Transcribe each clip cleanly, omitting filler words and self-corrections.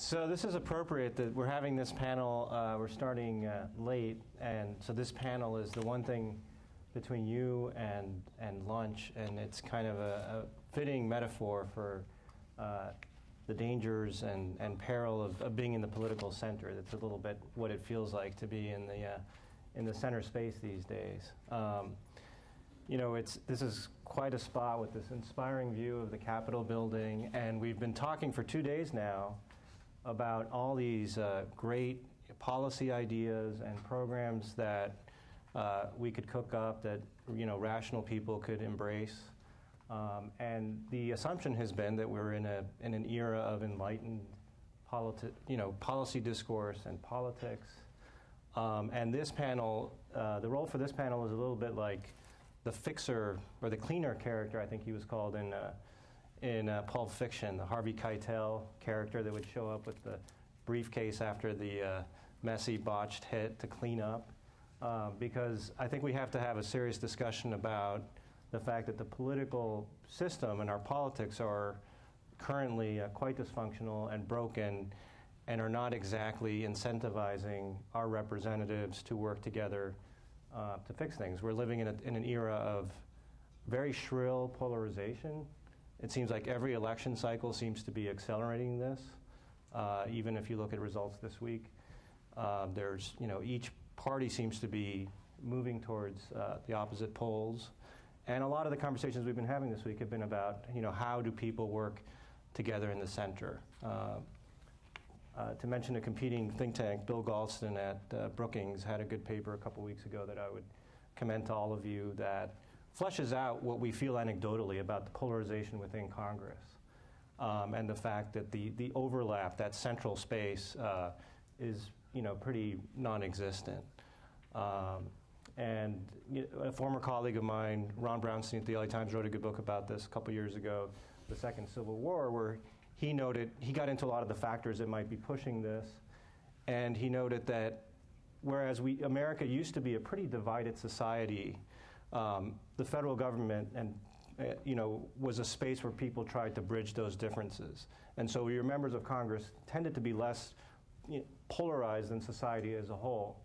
So this is appropriate that we're having this panel. We're starting late, and so this panel is the one thing between you and lunch, and it's kind of a fitting metaphor for the dangers and peril of being in the political center. That's a little bit what it feels like to be in the center space these days. You know, this is quite a spot with this inspiring view of the Capitol building, and we've been talking for 2 days now about all these great policy ideas and programs that we could cook up that, you know, rational people could embrace. And the assumption has been that we're in an era of enlightened policy discourse and politics. And this panel, the role for this panel is a little bit like the fixer or the cleaner character, I think he was called in Pulp Fiction, the Harvey Keitel character that would show up with the briefcase after the messy, botched hit to clean up. Because I think we have to have a serious discussion about the fact that the political system and our politics are currently quite dysfunctional and broken and are not exactly incentivizing our representatives to work together to fix things. We're living in an era of very shrill polarization. It seems like every election cycle seems to be accelerating this. Even if you look at results this week, there's, you know, each party seems to be moving towards the opposite poles. And a lot of the conversations we've been having this week have been about, you know, how do people work together in the center? To mention a competing think tank, Bill Galston at Brookings had a good paper a couple weeks ago that I would commend to all of you that fleshes out what we feel anecdotally about the polarization within Congress and the fact that the overlap, that central space, is, you know, pretty non-existent. And you know, a former colleague of mine, Ron Brownstein at the LA Times, wrote a good book about this a couple years ago, The Second Civil War, where he noted, he got into a lot of the factors that might be pushing this, and he noted that whereas America used to be a pretty divided society, the federal government and you know, was a space where people tried to bridge those differences. And so your members of Congress tended to be less polarized than society as a whole.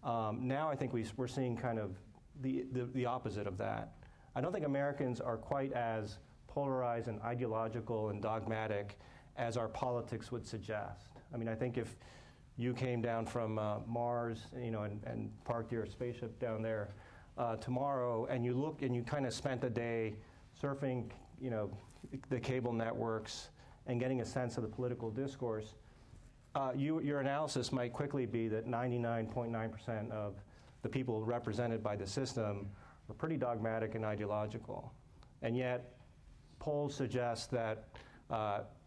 Now I think we're seeing kind of the opposite of that. I don't think Americans are quite as polarized and ideological and dogmatic as our politics would suggest. I mean, I think if you came down from Mars, you know, and parked your spaceship down there tomorrow, and you look and you kind of spent a day surfing, you know, the cable networks and getting a sense of the political discourse, your analysis might quickly be that 99.9% of the people represented by the system are pretty dogmatic and ideological. And yet, polls suggest that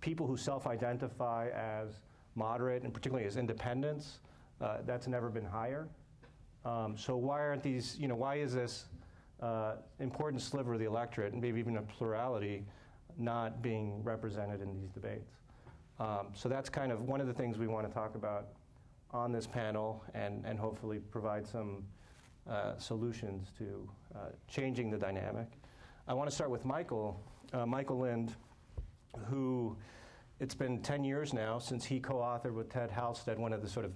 people who self-identify as moderate, and particularly as independents, that's never been higher. So why aren't these, you know, why is this important sliver of the electorate, and maybe even a plurality, not being represented in these debates? So that's kind of one of the things we want to talk about on this panel, and hopefully provide some solutions to changing the dynamic. I want to start with Michael Lind, who it's been 10 years now since he co-authored with Ted Halstead one of the sort of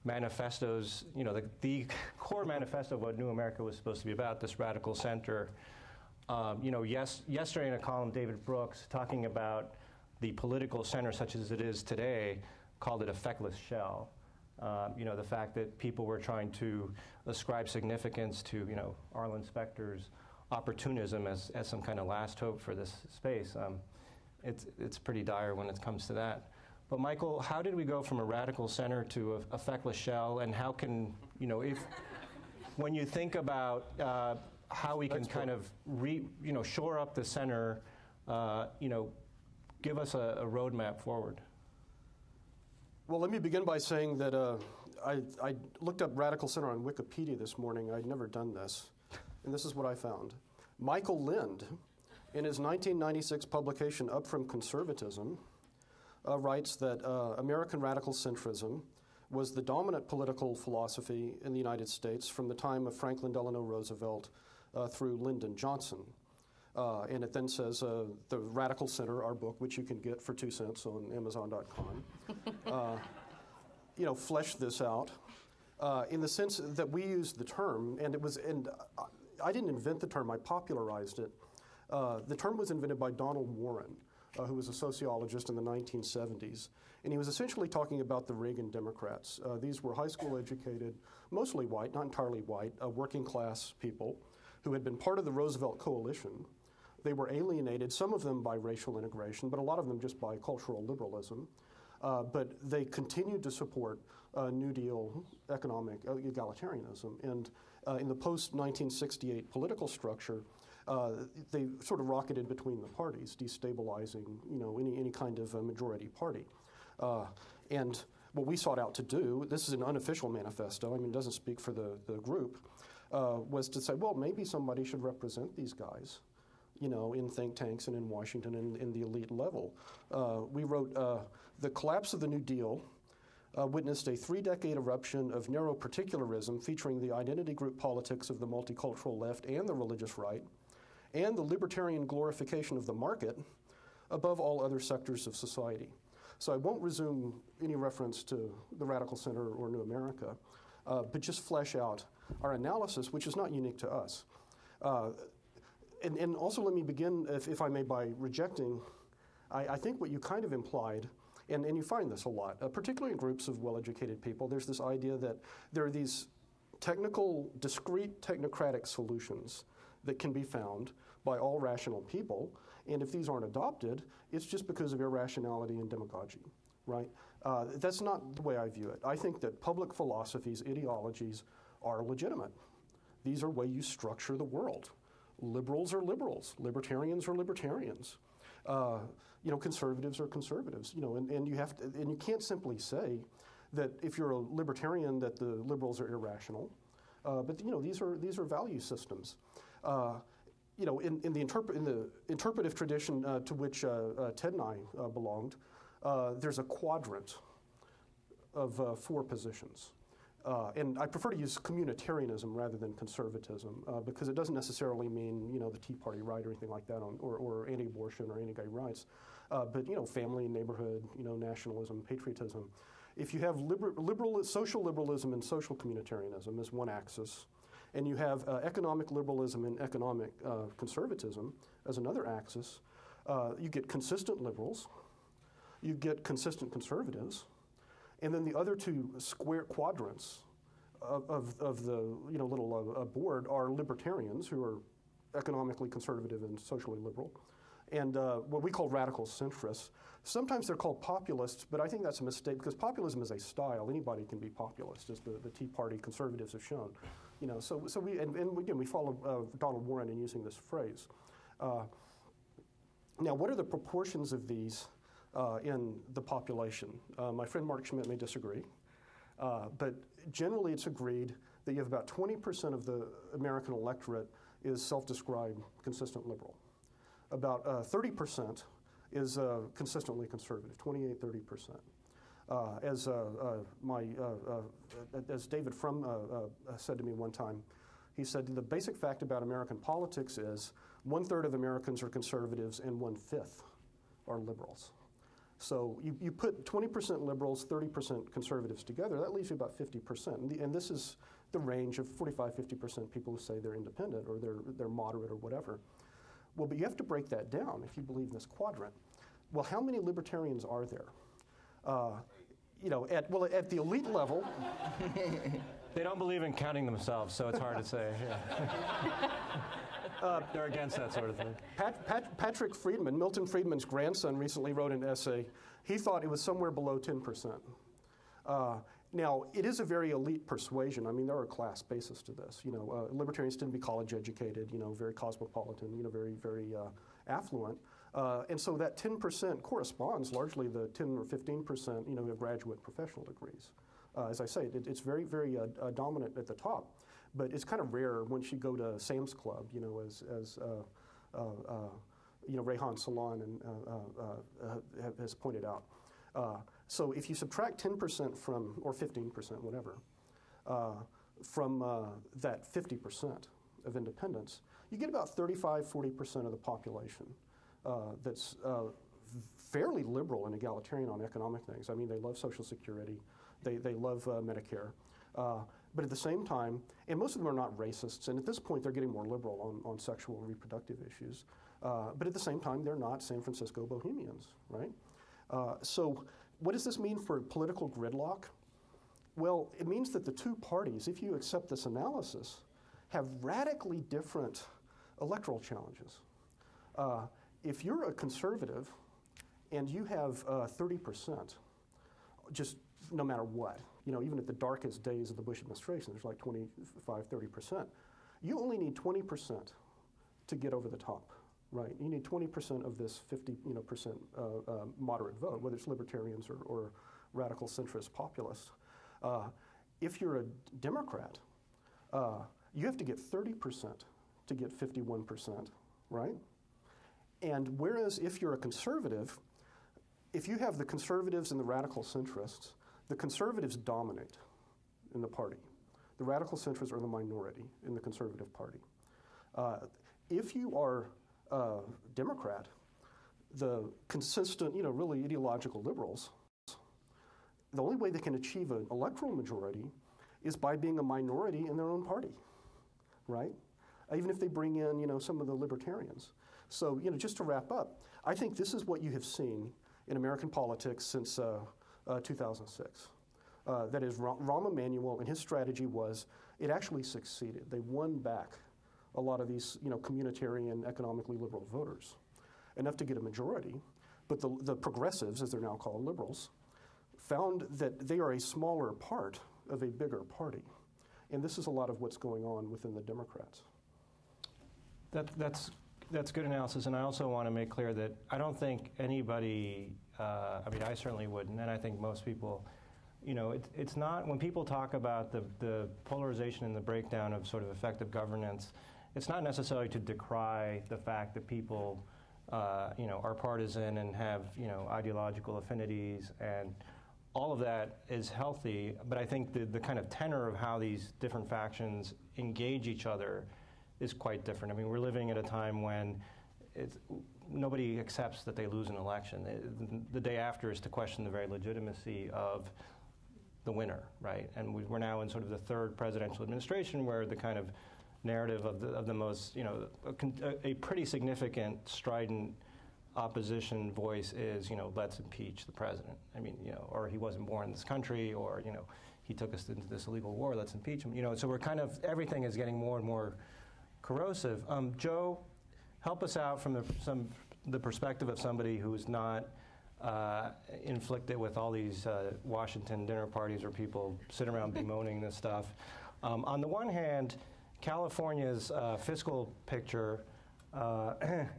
manifestos, you know, the core manifesto of what New America was supposed to be about, this radical center. You know, yesterday in a column, David Brooks, talking about the political center such as it is today, called it a feckless shell. You know, the fact that people were trying to ascribe significance to, you know, Arlen Specter's opportunism as some kind of last hope for this space. It's pretty dire when it comes to that. But Michael, how did we go from a radical center to a feckless shell, and how can, you know, when you think about how we can kind of shore up the center, you know, give us a roadmap forward. Well, let me begin by saying that I looked up radical center on Wikipedia this morning. I'd never done this, and this is what I found. Michael Lind, in his 1996 publication Up From Conservatism, writes that American radical centrism was the dominant political philosophy in the United States from the time of Franklin Delano Roosevelt through Lyndon Johnson. And it then says the Radical Center, our book, which you can get for 2 cents on Amazon.com, fleshed this out in the sense that we used the term, and I didn't invent the term, I popularized it. The term was invented by Donald Warren, who was a sociologist in the 1970s. And he was essentially talking about the Reagan Democrats. These were high school educated, mostly white, not entirely white, working class people who had been part of the Roosevelt coalition. They were alienated, some of them by racial integration, but a lot of them just by cultural liberalism. But they continued to support New Deal economic egalitarianism. And in the post-1968 political structure, they sort of rocketed between the parties, destabilizing any kind of majority party. And what we sought out to do, this is an unofficial manifesto, I mean, it doesn't speak for the group, was to say, well, maybe somebody should represent these guys, in think tanks and in Washington and in the elite level. We wrote, the collapse of the New Deal witnessed a 3-decade eruption of narrow particularism featuring the identity group politics of the multicultural left and the religious right, and the libertarian glorification of the market above all other sectors of society. So I won't resume any reference to the Radical Center or New America, but just flesh out our analysis, which is not unique to us. And also let me begin, if I may, by rejecting, I think what you kind of implied, and you find this a lot, particularly in groups of well-educated people, there's this idea that there are these discrete technocratic solutions that can be found by all rational people, and if these aren't adopted, it's just because of irrationality and demagogy, right? That's not the way I view it. I think that public philosophies, ideologies, are legitimate. These are ways you structure the world. Liberals are liberals. Libertarians are libertarians. Conservatives are conservatives. And you can't simply say that if you're a libertarian that the liberals are irrational. But these are value systems. In the interpretive tradition to which Ted and I belonged, there's a quadrant of 4 positions. And I prefer to use communitarianism rather than conservatism because it doesn't necessarily mean the Tea Party right or anything like that, or anti-abortion or anti-gay rights, but family, neighborhood, nationalism, patriotism. If you have social liberalism and social communitarianism as one axis, and you have economic liberalism and economic conservatism as another axis, you get consistent liberals, you get consistent conservatives, and then the other 2 square quadrants of the little board are libertarians who are economically conservative and socially liberal, and what we call radical centrists. Sometimes they're called populists, but I think that's a mistake because populism is a style. Anybody can be populist, as the Tea Party conservatives have shown. So we again we follow Donald Warren in using this phrase. Now, what are the proportions of these in the population? My friend Mark Schmidt may disagree, but generally it's agreed that you have about 20% of the American electorate is self-described consistent liberal. About 30% is consistently conservative, 28, 30%. As David Frum said to me one time, he said, the basic fact about American politics is 1/3 of Americans are conservatives and 1/5 are liberals. So you put 20% liberals, 30% conservatives together, that leaves you about 50%. And this is the range of 45, 50% people who say they're independent or they're moderate or whatever. Well, but you have to break that down if you believe in this quadrant. Well, how many libertarians are there? At the elite level. They don't believe in counting themselves, so it's hard to say. Yeah. They're against that sort of thing. Patrick Friedman, Milton Friedman's grandson, recently wrote an essay. He thought it was somewhere below 10%. Now, it is a very elite persuasion. I mean, there are class basis to this. Libertarians tend to be college educated, very cosmopolitan, very, very affluent. And so that 10% corresponds largely to the 10 or 15%, who have graduate professional degrees. As I say, it's very, very dominant at the top, but it's kind of rare once you go to Sam's Club, as Rehan Salan has pointed out. So if you subtract 10% from, or 15%, whatever, from that 50%, of independents, you get about 35, 40% of the population that's fairly liberal and egalitarian on economic things. I mean, they love Social Security, they love Medicare. But at the same time, and most of them are not racists, and at this point they're getting more liberal on sexual and reproductive issues. But at the same time, they're not San Francisco bohemians, right? So what does this mean for political gridlock? Well, it means that the two parties, if you accept this analysis, have radically different electoral challenges. If you're a conservative and you have 30%, just no matter what, even at the darkest days of the Bush administration, there's like 25, 30%, you only need 20% to get over the top, right? You need 20% of this 50% moderate vote, whether it's libertarians or radical centrist populists. If you're a Democrat, you have to get 30% to get 51%, right? And whereas if you're a conservative, if you have the conservatives and the radical centrists, the conservatives dominate in the party. The radical centrists are the minority in the conservative party. If you are a Democrat, the consistent, really ideological liberals, the only way they can achieve an electoral majority is by being a minority in their own party, right? Even if they bring in, some of the libertarians. So, just to wrap up, I think this is what you have seen in American politics since 2006. That is, Rahm Emanuel and his strategy was, it actually succeeded. They won back a lot of these, communitarian, economically liberal voters, enough to get a majority. But the progressives, as they're now called, liberals, found that they are a smaller part of a bigger party. And this is a lot of what's going on within the Democrats. That's good analysis, and I also want to make clear that I don't think anybody, I certainly wouldn't, and I think most people, it's not, when people talk about the polarization and the breakdown of sort of effective governance, it's not necessarily to decry the fact that people, are partisan and have, ideological affinities, and all of that is healthy, but I think the kind of tenor of how these different factions engage each other is quite different. I mean, we're living at a time when nobody accepts that they lose an election. The day after is to question the very legitimacy of the winner, right? And we're now in sort of the third presidential administration where the kind of narrative of the most, a pretty significant, strident opposition voice is, let's impeach the president. I mean, or he wasn't born in this country, or, he took us into this illegal war, let's impeach him. So we're kind of, everything is getting more and more corrosive. Joe, help us out from the perspective of somebody who's not inflicted with all these Washington dinner parties where people sit around bemoaning this stuff. On the one hand, California's fiscal picture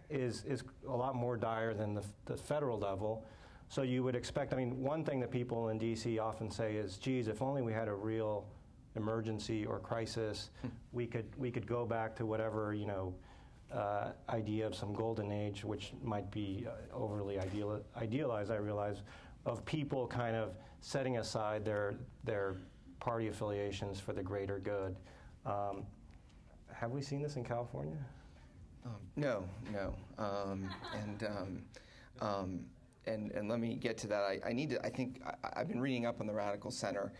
is a lot more dire than the federal level. So you would expect, one thing that people in D.C. often say is, geez, if only we had a real emergency or crisis, we could go back to whatever, idea of some golden age, which might be overly idealized, I realize, of people kind of setting aside their party affiliations for the greater good. Have we seen this in California? No. And let me get to that. I think I've been reading up on the Radical Center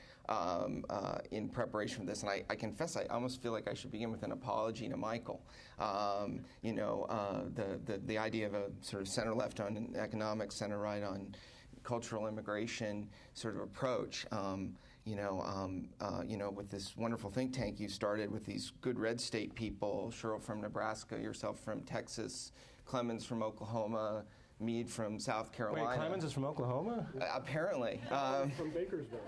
in preparation for this, and I confess I almost feel like I should begin with an apology to Michael. The idea of a sort of center-left on economics, center-right on cultural immigration sort of approach. With this wonderful think tank you started with these good red state people, Cheryl from Nebraska, yourself from Texas, Clemens from Oklahoma, Meade from South Carolina. Wait, Clemens is from Oklahoma? From Apparently. Bakersville.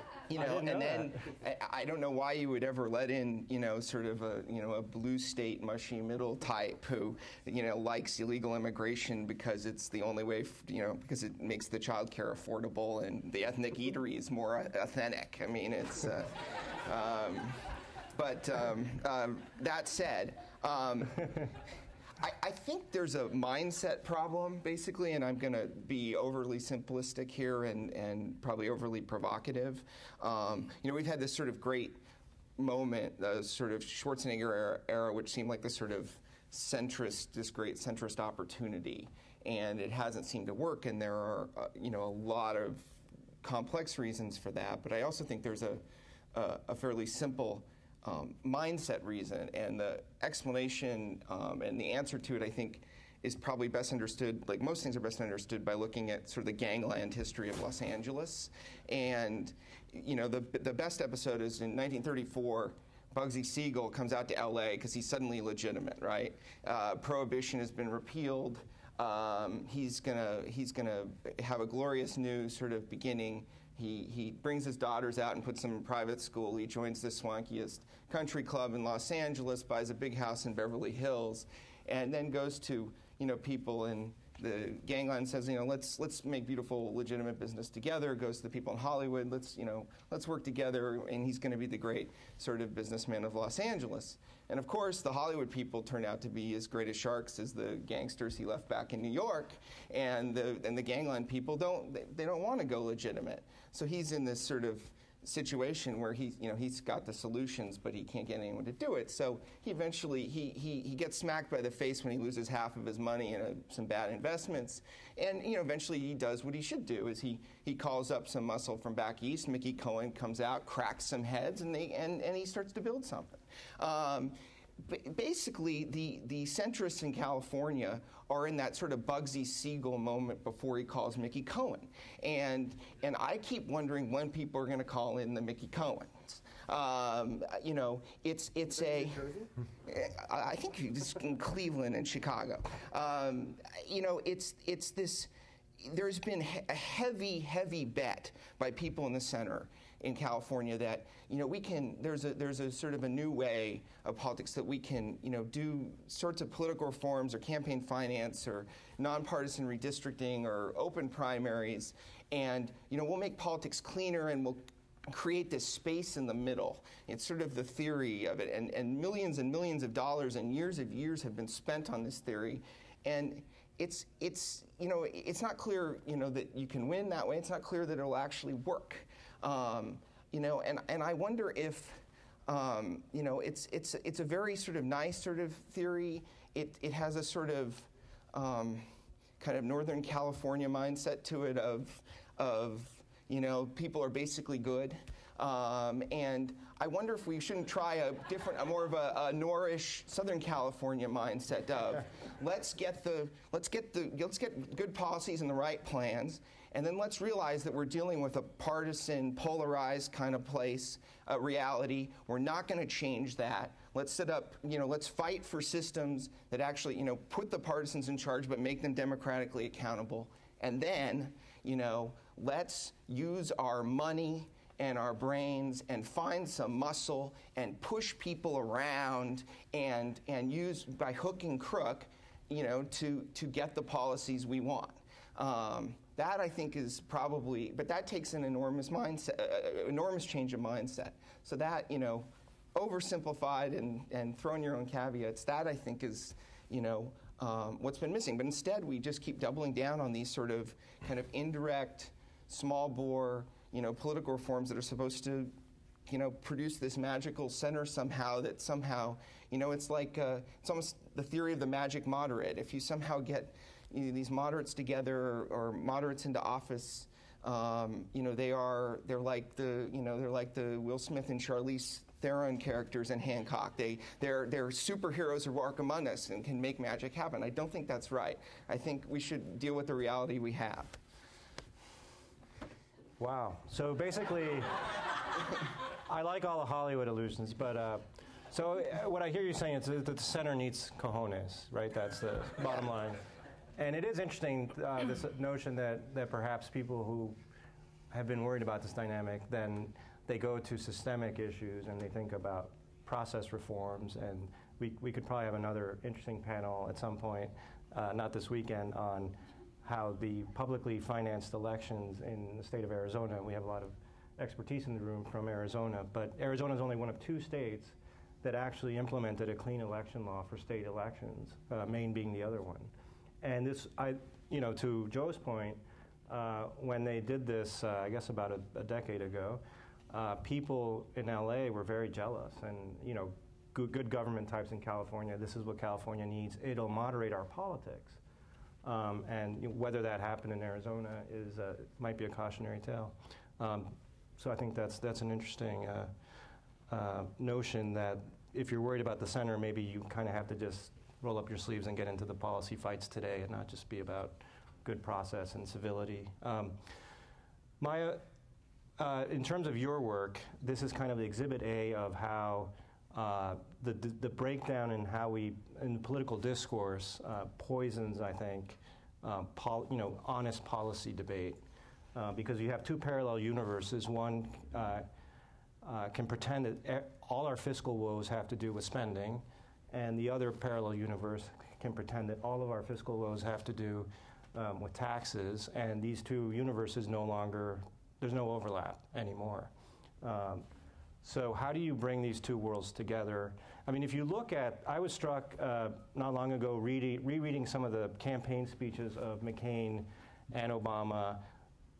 I don't know why you would ever let in, sort of a blue state mushy middle type who, likes illegal immigration because it's the only way, because it makes the child care affordable and the ethnic eateries more authentic. I mean, it's, that said, I think there's a mindset problem, basically, and I'm going to be overly simplistic here and probably overly provocative. We've had this sort of great moment, the sort of Schwarzenegger era, which seemed like this sort of centrist, this great centrist opportunity, and it hasn't seemed to work. And there are, a lot of complex reasons for that. But I also think there's a fairly simple mindset reason, and the explanation and the answer to it, I think, is probably best understood, like most things are best understood by looking at sort of the gangland history of Los Angeles. And, the best episode is in 1934, Bugsy Siegel comes out to LA because he's suddenly legitimate, right? Prohibition has been repealed. He's gonna have a glorious new sort of beginning. He brings his daughters out and puts them in private school. He joins the swankiest country club in Los Angeles, buys a big house in Beverly Hills, and then goes to people in the gangland, says, let's make beautiful, legitimate business together. Goes to the people in Hollywood, let's work together, and he's going to be the great sort of businessman of Los Angeles. And of course, the Hollywood people turn out to be as great as sharks as the gangsters he left back in New York, and the gangland people don't want to go legitimate. So he's in this sort of situation where he's got the solutions, but he can't get anyone to do it. So he eventually he gets smacked by the face when he loses half of his money in some bad investments, and eventually he does what he should do. Is he calls up some muscle from back east. Mickey Cohen comes out, cracks some heads, and he starts to build something. Basically, the centrists in California are in that sort of Bugsy Siegel moment before he calls Mickey Cohen, and I keep wondering when people are going to call in the Mickey Cohens. It's a. I think it's in Cleveland and Chicago. It's this. There's been a heavy bet by people in the center in California that we can. There's a sort of a new way of politics that we can do sorts of political reforms or campaign finance or nonpartisan redistricting or open primaries, and we'll make politics cleaner and we'll create this space in the middle. It's sort of the theory of it, and millions of dollars and years have been spent on this theory, and it's not clear that you can win that way. It's not clear that it'll actually work. And I wonder if it's a very sort of nice sort of theory. It has a sort of kind of Northern California mindset to it of people are basically good. And I wonder if we shouldn't try more of a Norrish Southern California mindset of let's get good policies and the right plans, and then let's realize that we're dealing with a partisan, polarized kind of place, reality. We're not going to change that. Let's set up, let's fight for systems that actually, put the partisans in charge but make them democratically accountable. And then, let's use our money and our brains and find some muscle and push people around and use by hook and crook, to get the policies we want. That I think is probably, but that takes an enormous change of mindset. So that, oversimplified and throw in your own caveats, that I think is, what's been missing. But instead, we just keep doubling down on these sort of kind of indirect, small bore, political reforms that are supposed to, produce this magical center somehow that somehow, it's like, it's almost the theory of the magic moderate. If you somehow get these moderates together or moderates into office, they're like the Will Smith and Charlize Theron characters in Hancock. They're superheroes who walk among us and can make magic happen. I don't think that's right. I think we should deal with the reality we have. Wow. So basically, I like all the Hollywood illusions, but so what I hear you saying is that the center needs cojones, right? That's the bottom line. And it is interesting, this notion that perhaps people who have been worried about this dynamic, then they go to systemic issues and they think about process reforms. And we could probably have another interesting panel at some point, not this weekend, on how the publicly financed elections in the state of Arizona, we have a lot of expertise in the room from Arizona, but Arizona is only one of 2 states that actually implemented a clean election law for state elections, Maine being the other one. And this, to Joe's point, when they did this, I guess about a decade ago, people in LA were very jealous, and good government types in California. This is what California needs. It'll moderate our politics, and whether that happened in Arizona might be a cautionary tale. So I think that's an interesting notion that if you're worried about the center, maybe you kind of have to just roll up your sleeves and get into the policy fights today, and not just be about good process and civility. In terms of your work, this is kind of the exhibit A of how the breakdown in how in political discourse poisons, I think, honest policy debate. Because you have two parallel universes. One can pretend that all our fiscal woes have to do with spending, and the other parallel universe can pretend that all of our fiscal woes have to do with taxes, and these two universes there's no overlap anymore. So how do you bring these two worlds together? I mean, if you look I was struck not long ago rereading some of the campaign speeches of McCain and Obama,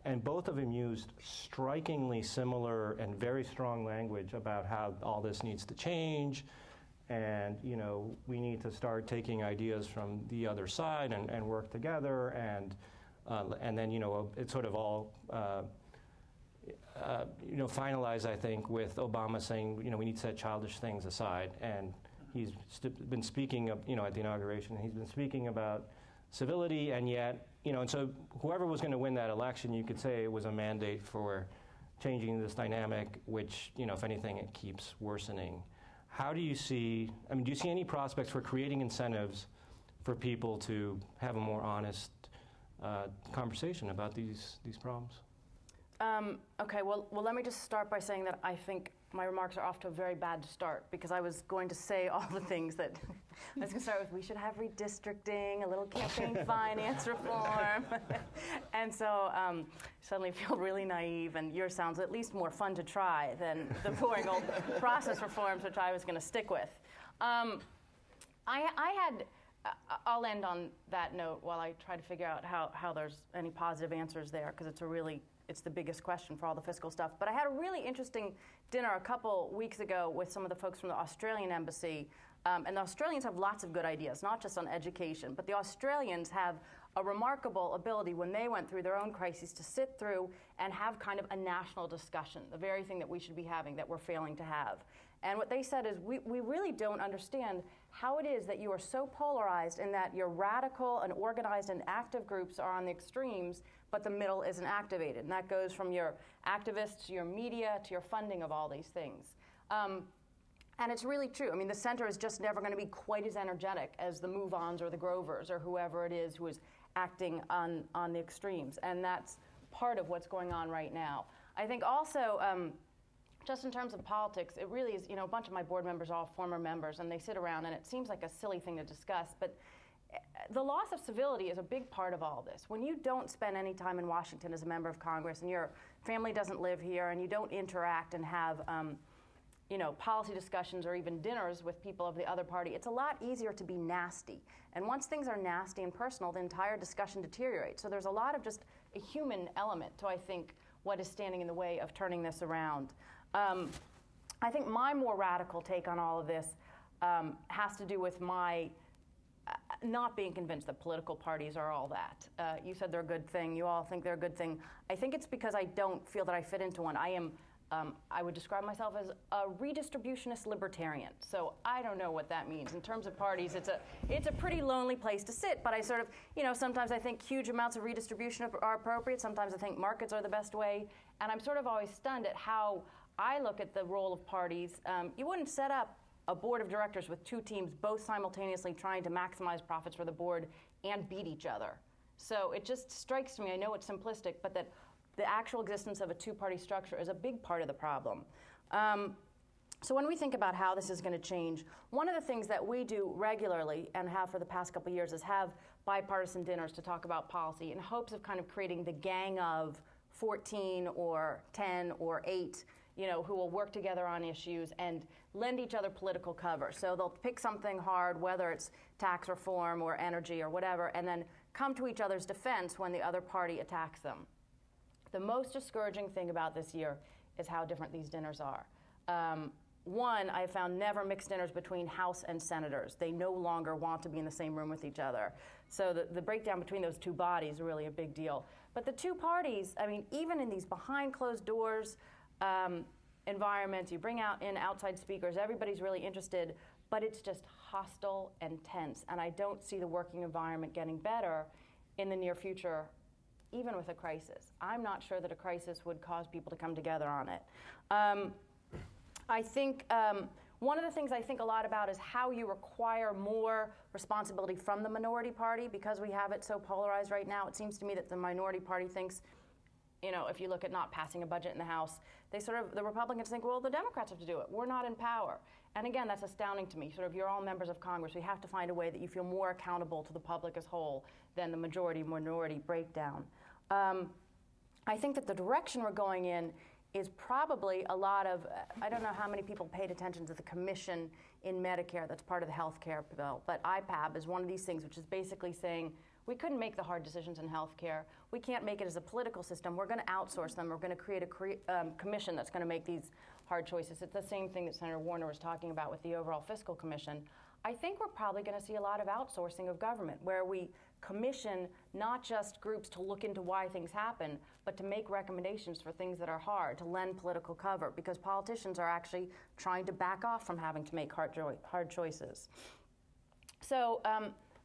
and both of them used strikingly similar and very strong language about how all this needs to change, and we need to start taking ideas from the other side and work together, and then it's sort of all finalized, I think, with Obama saying we need to set childish things aside, and he's been speaking at the inauguration. He's been speaking about civility, and yet and so whoever was going to win that election, you could say it was a mandate for changing this dynamic, which if anything, it keeps worsening. How do you see? Do you see any prospects for creating incentives for people to have a more honest conversation about these problems? Okay, well, let me just start by saying that I think my remarks are off to a very bad start, because I was going to say all the things that I was going to start with. We should have redistricting, a little campaign finance reform. And so suddenly feel really naive, and yours sounds at least more fun to try than the boring old process reforms, which I was going to stick with. I'll end on that note while I try to figure out how there's any positive answers there, because it's the biggest question for all the fiscal stuff. But I had a really interesting dinner a couple weeks ago with some of the folks from the Australian embassy. And the Australians have lots of good ideas, not just on education, but the Australians have a remarkable ability when they went through their own crises to sit through and have kind of a national discussion, the very thing that we should be having that we're failing to have. And what they said is, we really don't understand how it is that you are so polarized in that your radical and organized and active groups are on the extremes, but the middle isn't activated. And that goes from your activists to your media to your funding of all these things. And it's really true. The center is just never going to be quite as energetic as the move-ons or the Grovers or whoever it is who is acting on the extremes. And that's part of what's going on right now. I think also, just in terms of politics, it really is, a bunch of my board members are all former members, and they sit around, and it seems like a silly thing to discuss, but the loss of civility is a big part of all this. When you don't spend any time in Washington as a member of Congress, and your family doesn't live here, and you don't interact and have policy discussions or even dinners with people of the other party, it's a lot easier to be nasty. And once things are nasty and personal, the entire discussion deteriorates. So there's a lot of just a human element to, I think, what is standing in the way of turning this around. I think my more radical take on all of this has to do with my not being convinced that political parties are all that. You said they're a good thing. You all think they're a good thing. I think it's because I don't feel that I fit into one. I would describe myself as a redistributionist libertarian. So I don't know what that means. In terms of parties, it's a pretty lonely place to sit. But I sort of, sometimes I think huge amounts of redistribution are appropriate. Sometimes I think markets are the best way. And I'm sort of always stunned at how I look at the role of parties. You wouldn't set up a board of directors with two teams both simultaneously trying to maximize profits for the board and beat each other. So it just strikes me, I know it's simplistic, but that the actual existence of a two-party structure is a big part of the problem. So when we think about how this is going to change, one of the things that we do regularly and have for the past couple of years is have bipartisan dinners to talk about policy in hopes of kind of creating the gang of 14 or 10 or 8 who will work together on issues and lend each other political cover. So they'll pick something hard, whether it's tax reform or energy or whatever, and then come to each other's defense when the other party attacks them. The most discouraging thing about this year is how different these dinners are. One, I found never mixed dinners between House and senators. They no longer want to be in the same room with each other. So the breakdown between those two bodies is really a big deal. But the two parties, I mean, even in these behind closed doors environments, you bring out in outside speakers, everybody's really interested, but it's just hostile and tense. And I don't see the working environment getting better in the near future, even with a crisis. I'm not sure that a crisis would cause people to come together on it. I think one of the things I think a lot about is how you require more responsibility from the minority party, because we have it so polarized right now. It seems to me that the minority party thinks, you know, if you look at not passing a budget in the House, the Republicans think, well, the Democrats have to do it. We're not in power. And again, that's astounding to me. Sort of, you're all members of Congress. We have to find a way that you feel more accountable to the public as whole than the majority-minority breakdown. I think that the direction we're going in is probably a lot of, I don't know how many people paid attention to the commission in Medicare that's part of the health care bill, but IPAB is one of these things which is basically saying, we couldn't make the hard decisions in health care. We can't make it as a political system. We're going to outsource them. We're going to create a commission that's going to make these hard choices. It's the same thing that Senator Warner was talking about with the overall fiscal commission. I think we're probably going to see a lot of outsourcing of government, where we commission not just groups to look into why things happen, but to make recommendations for things that are hard, to lend political cover, because politicians are actually trying to back off from having to make hard choices. So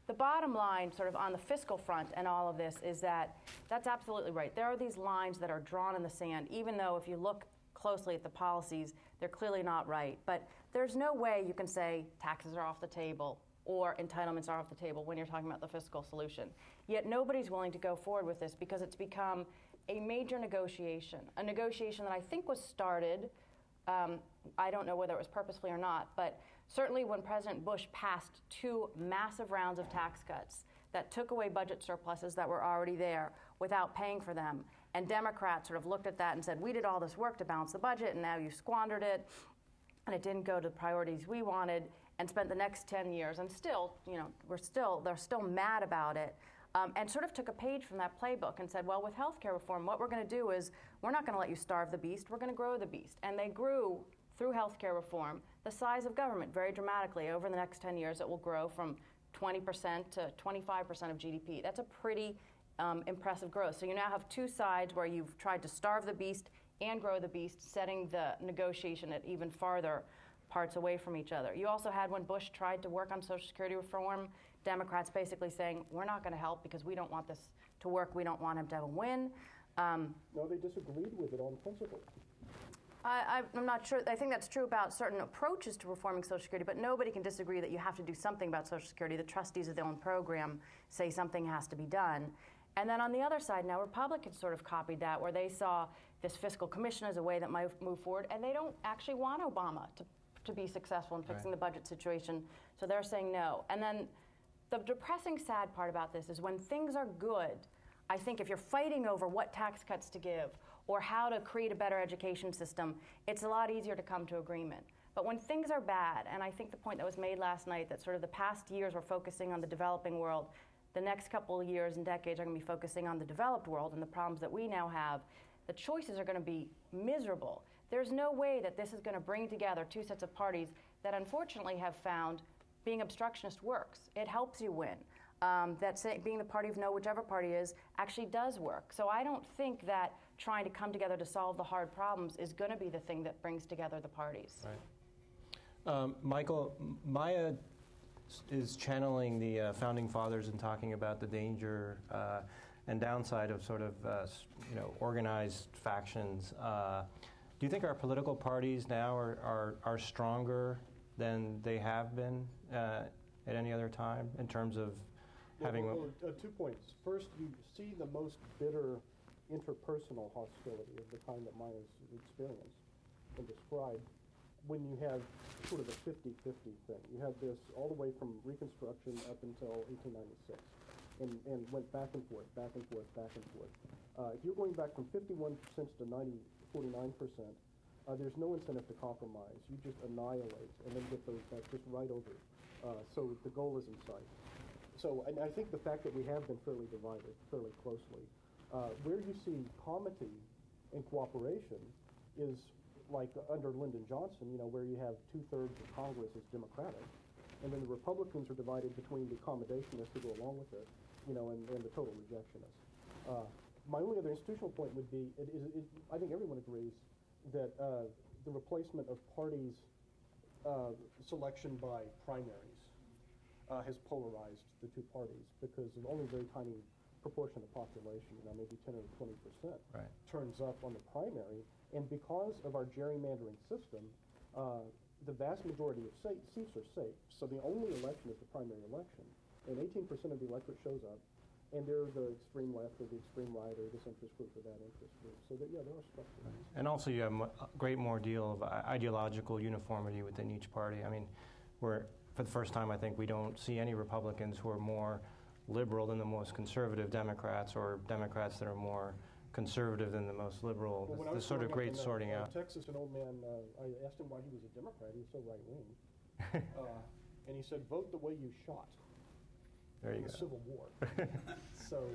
the bottom line, sort of on the fiscal front and all of this, is that that's absolutely right. There are these lines that are drawn in the sand, even though if you look closely at the policies, they're clearly not right. But there's no way you can say taxes are off the table or entitlements are off the table when you're talking about the fiscal solution. Yet nobody's willing to go forward with this because it's become a major negotiation, a negotiation that I think was started, I don't know whether it was purposefully or not, but certainly when President Bush passed 2 massive rounds of tax cuts that took away budget surpluses that were already there without paying for them, and Democrats sort of looked at that and said, we did all this work to balance the budget and now you squandered it, and it didn't go to the priorities we wanted, and spent the next 10 years, and still, you know, they're still mad about it, and sort of took a page from that playbook and said, well, with healthcare reform, what we're going to do is we're not going to let you starve the beast, we're going to grow the beast. And they grew, through healthcare reform, the size of government very dramatically. Over the next 10 years, it will grow from 20% to 25% of GDP. That's a pretty impressive growth. So you now have 2 sides where you've tried to starve the beast and grow the beast, setting the negotiation at even farther parts away from each other. You also had, when Bush tried to work on Social Security reform, Democrats basically saying, we're not going to help because we don't want this to work, we don't want him to have a win. No, they disagreed with it on principle. I'm not sure. I think that's true about certain approaches to reforming Social Security, but nobody can disagree that you have to do something about Social Security. The trustees of their own program say something has to be done. And then on the other side now, Republicans sort of copied that, where they saw this fiscal commission as a way that might move forward, and they don't actually want Obama to be successful in fixing the budget situation, so they're saying no. And then the depressing, sad part about this is when things are good, I think if you're fighting over what tax cuts to give or how to create a better education system, it's a lot easier to come to agreement. But when things are bad, and I think the point that was made last night, that sort of the past years we're focusing on the developing world, the next couple of years and decades are going to be focusing on the developed world and the problems that we now have, the choices are going to be miserable. There's no way that this is going to bring together 2 sets of parties that unfortunately have found being obstructionist works. It helps you win. Being the party of no, whichever party is, actually does work. So I don't think that trying to come together to solve the hard problems is going to be the thing that brings together the parties. Right. Michael, Maya is channeling the founding fathers and talking about the danger and downside of sort of organized factions. Do you think our political parties now are stronger than they have been at any other time in terms of having... 2 points. First, you see the most bitter interpersonal hostility of the kind that Maya's experienced and described when you have sort of a 50-50 thing. You have this all the way from Reconstruction up until 1896 and went back and forth, back and forth, back and forth. If you're going back from 51% to 49%, there's no incentive to compromise. You just annihilate and then get those back just right over. So the goal is in sight. So, and I think the fact that we have been fairly divided, fairly closely, where you see comity and cooperation is like under Lyndon Johnson, where you have 2/3 of Congress is Democratic, and then the Republicans are divided between the accommodationists who go along with it, and the total rejectionists. My only other institutional point would be, I think everyone agrees that the replacement of parties' selection by primaries has polarized the two parties, because only a very tiny proportion of the population, maybe 10 or 20%, right, turns up on the primary. And because of our gerrymandering system, the vast majority of seats are safe. So the only election is the primary election. And 18% of the electorate shows up, and they're the extreme left or the extreme right or this interest group or that interest group. So there are structures. And also you have a great more deal of ideological uniformity within each party. I mean, for the first time, I think we don't see any Republicans who are more liberal than the most conservative Democrats, or Democrats that are more conservative than the most liberal. Well, this sort of great sorting out. Texas, an old man, I asked him why he was a Democrat. He was so right-wing. And he said, vote the way you shot. There you in go. The Civil War. So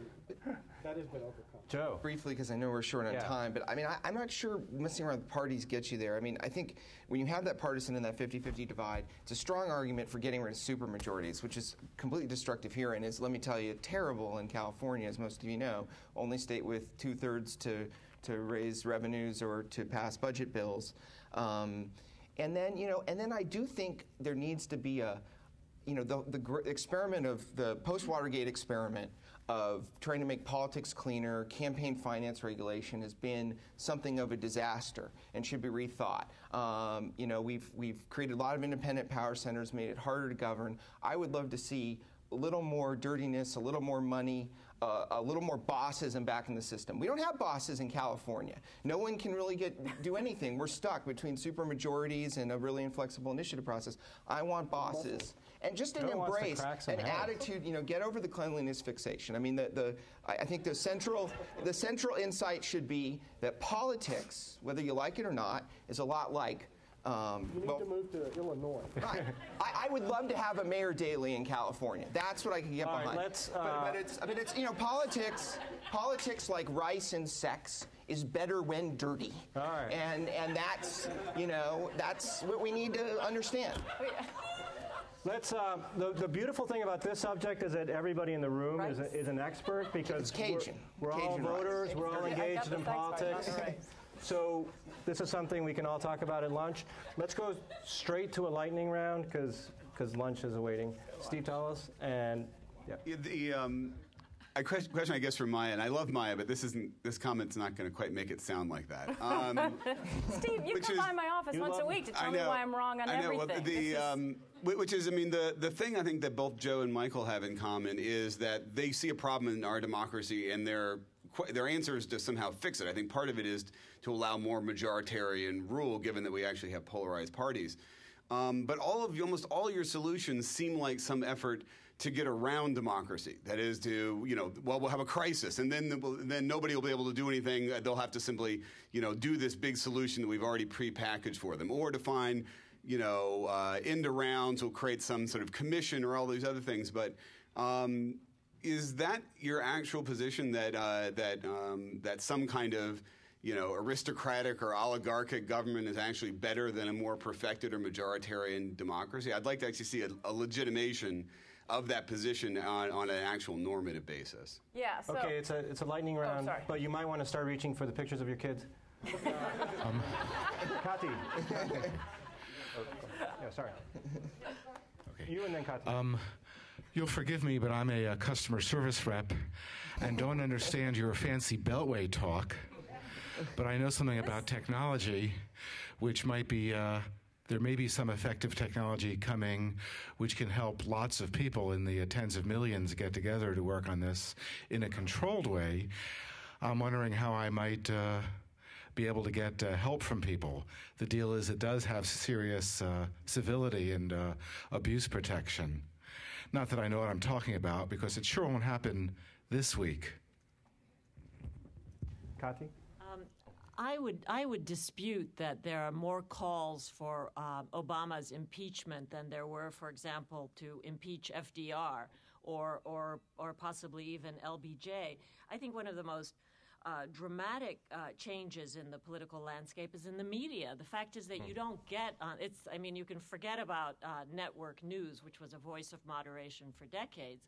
that has been overcome. Joe. Briefly, because I know we're short on time, but I mean, I'm not sure messing around with parties gets you there. I mean, I think when you have that partisan and that 50-50 divide, it's a strong argument for getting rid of supermajorities, which is completely destructive here and is, let me tell you, terrible in California, as most of you know, only state with 2/3 to raise revenues or to pass budget bills. And then I do think there needs to be the experiment of the post-Watergate experiment of trying to make politics cleaner, campaign finance regulation has been something of a disaster and should be rethought. We've created a lot of independent power centers, made it harder to govern. I would love to see a little more dirtiness, a little more money, a little more bossism back in the system. We don't have bosses in California. No one can really do anything. We're stuck between supermajorities and a really inflexible initiative process. I want bosses. And just an embrace, an attitude, get over the cleanliness fixation. I mean, I think the central insight should be that politics, whether you like it or not, is a lot like you need to move to Illinois. Right. I would love to have a Mayor Daley in California. That's what I can get behind. Right, but it's politics like rice and sex is better when dirty. All right. And that's what we need to understand. Let's. The beautiful thing about this subject is that everybody in the room is an expert, because it's Cajun. We're all voters. We're all engaged in politics. So this is something we can all talk about at lunch. Let's go straight to a lightning round, because lunch is awaiting. Steve, tell us. And a question, I guess, for Maya, and I love Maya, but this comment's not going to quite make it sound like that. Steve, you come by my office once a week to tell me why I'm wrong on everything. Which is, I mean, the thing I think that both Joe and Michael have in common is that they see a problem in our democracy, and their answer is to somehow fix it. I think part of it is to allow more majoritarian rule, given that we actually have polarized parties. But almost all your solutions seem like some effort to get around democracy. That is to, we'll have a crisis, and then nobody will be able to do anything. They'll have to simply, do this big solution that we've already prepackaged for them, or to find, end arounds will create some sort of commission or all these other things. But is that your actual position that some kind of aristocratic or oligarchic government is actually better than a more perfected or majoritarian democracy? I'd like to actually see a legitimation of that position on an actual normative basis. Yeah. So okay, it's a lightning round, but you might want to start reaching for the pictures of your kids. Kati. Yeah, sorry. Okay. You and then Kati. You'll forgive me, but I'm a customer service rep and don't understand your fancy beltway talk. But I know something about technology, which might be, there may be some effective technology coming which can help lots of people in the tens of millions get together to work on this in a controlled way. I'm wondering how I might be able to get help from people. The deal is it does have serious civility and abuse protection. Not that I know what I'm talking about, because it sure won't happen this week. Kati? I would dispute that there are more calls for Obama's impeachment than there were, for example, to impeach FDR or possibly even LBJ. I think one of the most dramatic changes in the political landscape is in the media. The fact is that you don't get on. You can forget about network news, which was a voice of moderation for decades.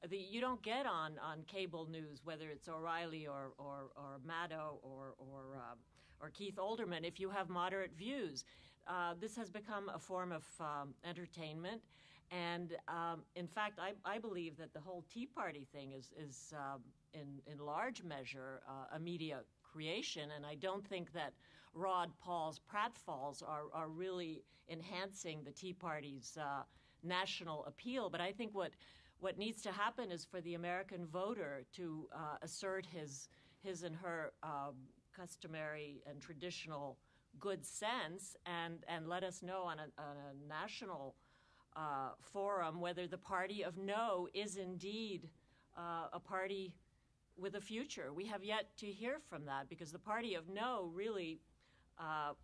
You don't get on cable news, whether it's O'Reilly or Maddow or Keith Olbermann, if you have moderate views. This has become a form of entertainment. And in fact, I believe that the whole Tea Party thing is in large measure a media creation, and I don't think that Rod Paul's pratfalls are really enhancing the Tea Party's national appeal. But I think what needs to happen is for the American voter to assert his and her customary and traditional good sense and let us know on a national forum whether the party of no is indeed a party with a future. We have yet to hear from that because the party of no really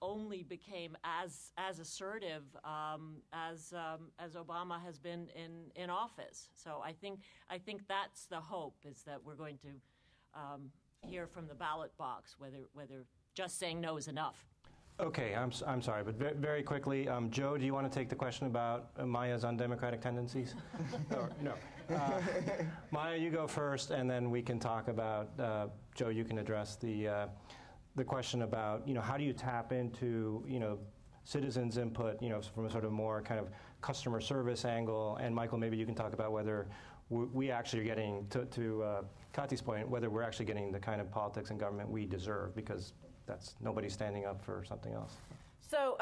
only became as assertive as Obama has been in office. So I think that's the hope, is that we're going to hear from the ballot box whether just saying no is enough. Okay, I'm sorry, but very quickly, Joe, do you want to take the question about Maya's undemocratic tendencies? No. Maya, you go first, and then we can talk about, Joe, you can address the question about, how do you tap into, citizens' input, from a sort of more kind of customer service angle, and Michael, maybe you can talk about whether we actually are getting, to Kathy's point, whether we're actually getting the kind of politics and government we deserve, because nobody's standing up for something else. So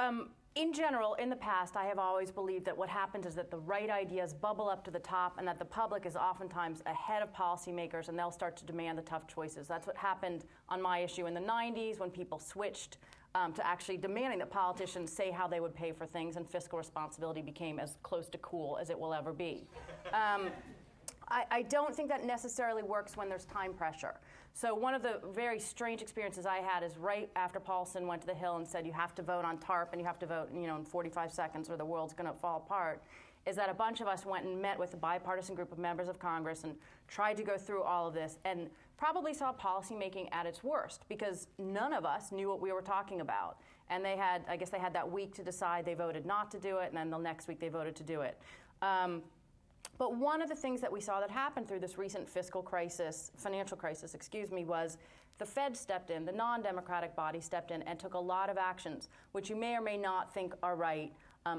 in general, in the past, I have always believed that what happens is that the right ideas bubble up to the top and that the public is oftentimes ahead of policymakers and they'll start to demand the tough choices. That's what happened on my issue in the 90s when people switched to actually demanding that politicians say how they would pay for things, and fiscal responsibility became as close to cool as it will ever be. I don't think that necessarily works when there's time pressure. So one of the very strange experiences I had is right after Paulson went to the Hill and said you have to vote on TARP and you have to vote in 45 seconds or the world's going to fall apart, is that a bunch of us went and met with a bipartisan group of members of Congress and tried to go through all of this and probably saw policymaking at its worst because none of us knew what we were talking about. And I guess they had that week to decide. They voted not to do it, and then the next week they voted to do it. But one of the things that we saw that happened through this recent financial crisis, was the Fed stepped in, the non-democratic body stepped in and took a lot of actions, which you may or may not think are right.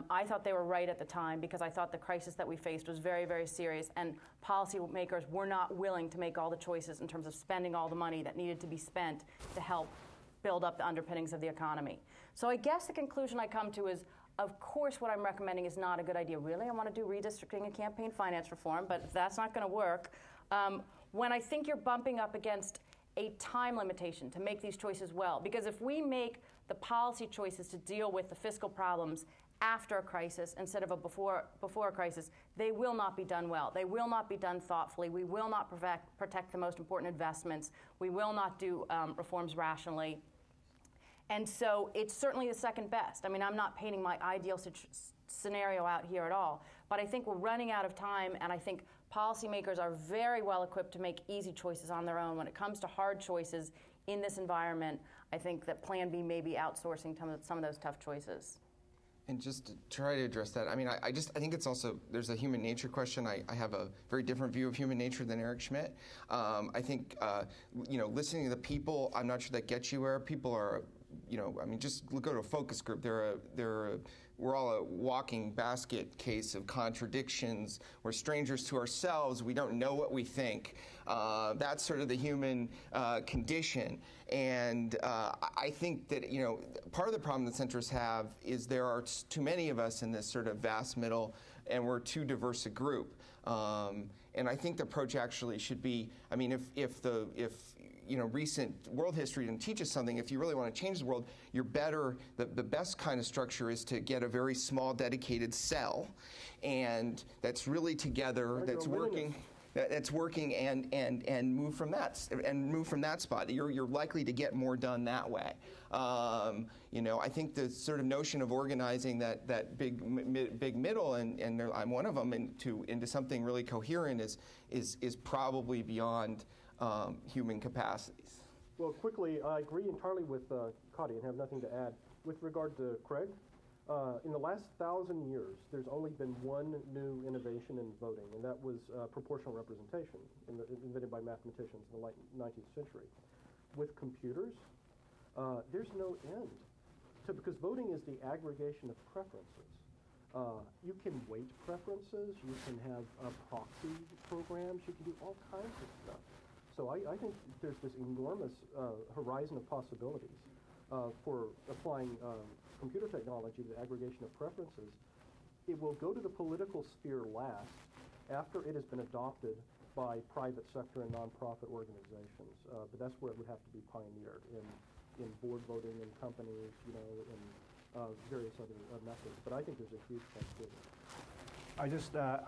I thought they were right at the time because I thought the crisis that we faced was very, very serious, and policymakers were not willing to make all the choices in terms of spending all the money that needed to be spent to help build up the underpinnings of the economy. So I guess the conclusion I come to is, of course, what I'm recommending is not a good idea. Really, I want to do redistricting and campaign finance reform, but that's not going to work. When I think you're bumping up against a time limitation to make these choices well, because if we make the policy choices to deal with the fiscal problems after a crisis instead of before a crisis, they will not be done well. They will not be done thoughtfully. We will not protect the most important investments. We will not do reforms rationally. And so it's certainly the second best. I mean, I'm not painting my ideal scenario out here at all, but I think we're running out of time, and I think policymakers are very well equipped to make easy choices on their own. When it comes to hard choices in this environment, I think that Plan B may be outsourcing some of those tough choices. And just to try to address that, I mean, I think it's also, there's a human nature question. I have a very different view of human nature than Eric Schmidt. I think, listening to the people, I'm not sure that gets you where people are. Just go to a focus group. We're all a walking basket case of contradictions. We're strangers to ourselves. We don't know what we think. That's sort of the human condition. And I think that, part of the problem that centrists have is there are too many of us in this sort of vast middle, and we're too diverse a group. And I think the approach actually should be, if recent world history didn't teach us something, if you really want to change the world, the best kind of structure is to get a very small dedicated cell, and that's really together, that's working and move from that spot. You're likely to get more done that way. I think the sort of notion of organizing that big middle, and I'm one of them, into something really coherent is probably beyond human capacities. Well, quickly, I agree entirely with Cotty and have nothing to add. With regard to Craig, in the last 1,000 years, there's only been one new innovation in voting, and that was proportional representation, invented by mathematicians in the late 19th century. With computers, there's no end, because voting is the aggregation of preferences. You can weight preferences, you can have proxy programs, you can do all kinds of stuff. So I think there's this enormous horizon of possibilities for applying computer technology to the aggregation of preferences. It will go to the political sphere last after it has been adopted by private sector and nonprofit organizations. But that's where it would have to be pioneered in board voting in companies, you know, in various other methods. But I think there's a huge possibility.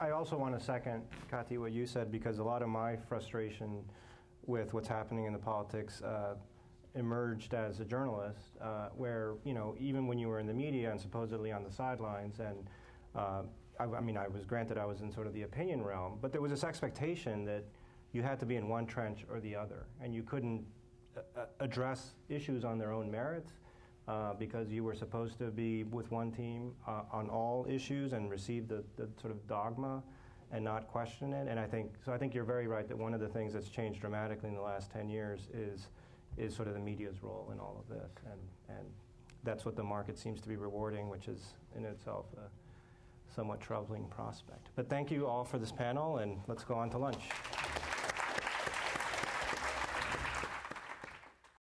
I also want to second, Kati, what you said, because a lot of my frustration with what's happening in the politics emerged as a journalist, where, you know, even when you were in the media and supposedly on the sidelines, and I mean, I was granted I was in sort of the opinion realm, but there was this expectation that you had to be in one trench or the other, and you couldn't address issues on their own merits because you were supposed to be with one team on all issues and receive the sort of dogma and not question it. And I think you're very right that one of the things that's changed dramatically in the last 10 years is sort of the media's role in all of this. And that's what the market seems to be rewarding, which is in itself a somewhat troubling prospect. But thank you all for this panel, and let's go on to lunch.